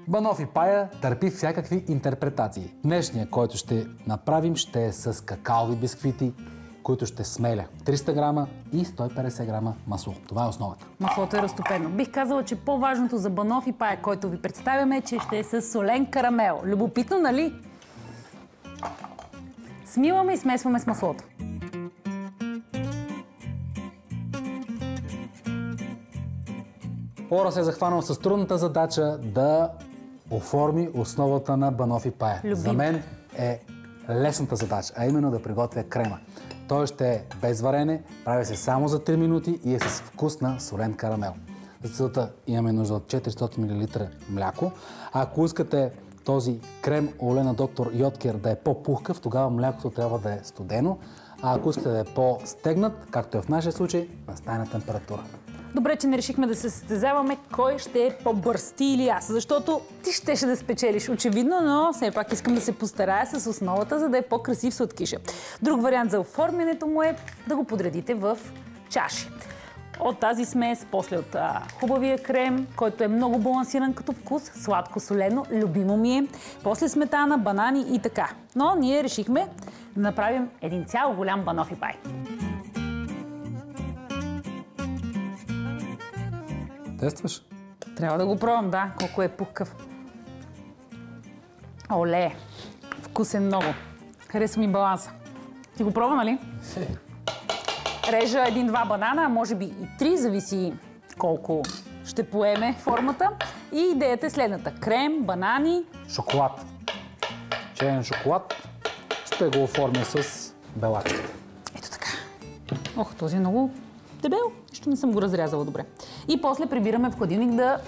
Банофи пая търпи всякакви интерпретации. Днешния, който ще направим, ще е с какаови бисквити, които ще смеля 300 грама и 150 грама масло. Това е основата. Маслото е разтопено. Бих казала, че по-важното за банофи пая, който ви представяме, е, че ще е с солен карамел. Любопитно, нали? Смиваме и смесваме с маслото. Ора се е захванал с трудната задача да оформи основата на банофи пая. Любим. За мен е лесната задача, а именно да приготвя крема. Той ще е без варене, прави се само за 3 минути и е с вкус на солен карамел. За целта имаме нужда от 400 мл мляко. А ако искате този крем оле на доктор Йоткер да е по-пухкав, тогава млякото трябва да е студено. А ако искате да е по-стегнат, както е в нашия случай, на стайна температура. Добре, че не решихме да се състезаваме кой ще е по-бърз, ти или аз, защото ти щеше да спечелиш очевидно, но все пак искам да се постарая с основата, за да е по-красив сладкиша. Друг вариант за оформянето му е да го подредите в чаши. От тази смес, после от хубавия крем, който е много балансиран като вкус, сладко-солено, любимо ми е, после сметана, банани и така. Но ние решихме да направим един цял голям банофи пай. Тестваш? Трябва да го пробвам, да, колко е пухкав. Оле, вкусен много. Харесва ми баланса. Ти го пробва, нали? Режа 1-2 банана, а може би и 3, зависи колко ще поеме формата. И идеята е следната. Крем, банани. Шоколад. Черен шоколад. Ще го оформя с белачка. Ето така. Ох, този е много дебел. Нищо не съм го разрязала добре. И после прибираме в хладилник да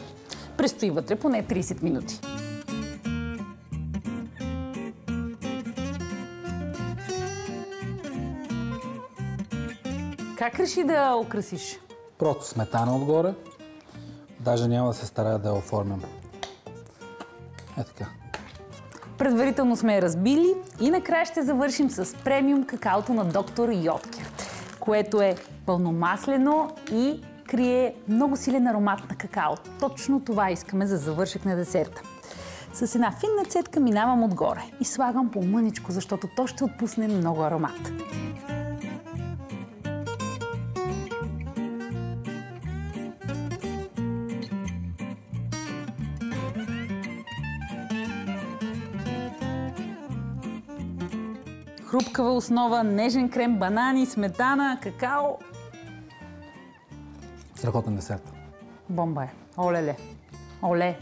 престои вътре поне 30 минути. Как реши да украсиш? Просто сметана отгоре. Даже няма да се старая да я оформям. Е така. Предварително сме я разбили и накрая ще завършим с премиум какаото на доктор Йоткер, което е пълномаслено и крие много силен аромат на какао. Точно това искаме за завършек на десерта. С една финна цедка минавам отгоре и слагам по мъничко, защото то ще отпусне много аромат. Хрупкава основа, нежен крем, банани, сметана, какао. Страхотен десерт. Бомба е. Оле-ле. Оле.